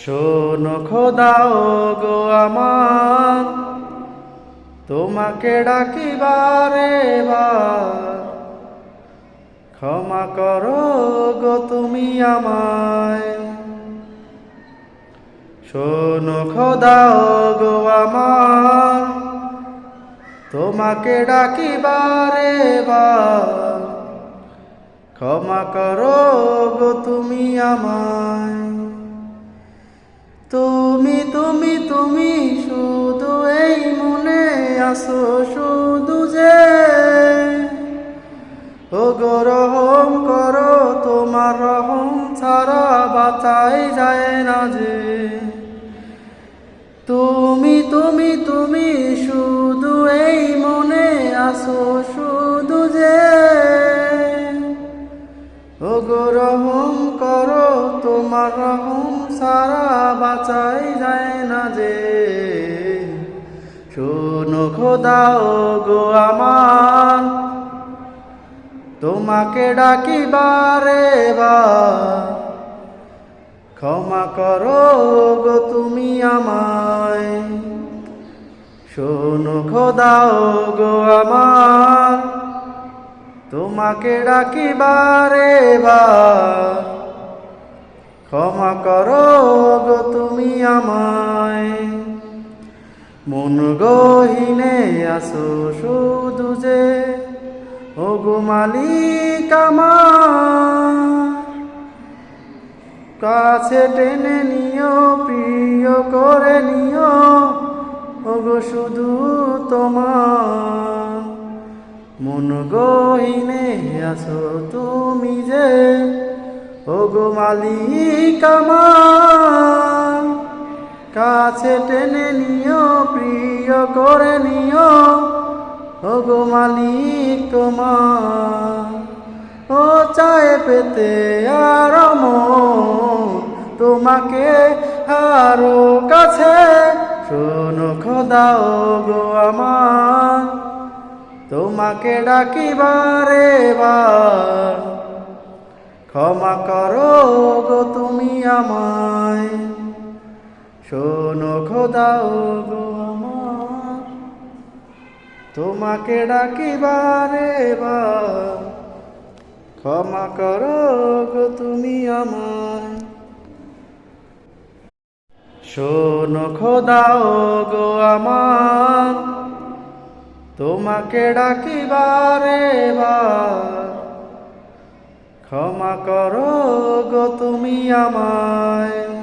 শোনো খোদা গো আমার, তোমাকে ডাকি বারে বার, ক্ষমা করো গো তুমি আমায়। শোনো খোদা গো আমার, তোমাকে ডাকি বারে বার, ক্ষমা করো গো তুমি আমায়। তুমি তুমি তুমি শুধু এই মনে আসো শুধু যে, ও গো রহম করো, তোমার রহম ছাড়া বাঁচাই যায় না যে। তুমি তুমি তুমি শুধু এই মনে আসো শুধু যে, ও গো রহম করো, তোমার রহম সারা বাঁচাই যায় না যে। শোনো খোদা গো আমার, তোমাকে ডাকি বারে বার, ক্ষমা করো গো তুমি আমায়। শোনো খোদা গো আমার, তোমাকে ডাকি বারে বার, ক্ষমা করো গো তুমি আমায়। মন গহীনে আসো শুধু যে, ও গো মালিক আমার, কাছে টেনে নিও, প্রিয় করে নিও, ও গো শুধু তোমার। মন গহীনে আছো তুমি যে, ও গো মালিক আমার, কাছে টেনে নিও, প্রিয় করে নিও, ও গো মালিক তোমার। ও চায় পেতে আর তোমাকে আরো কাছে। শোনো খোদা গো আমার, তোমাকে ডাকি বারে বার, ক্ষমা করো গো তুমি আমায়। শোনো খোদা গো আমার, তোমাকে ডাকি বারে বার, ক্ষমা করো গো তুমি আমায়। শোনো খোদা গো আমার, তোমাকে ডাকি বারে বার, ক্ষমা করো গো তুমি আমায়।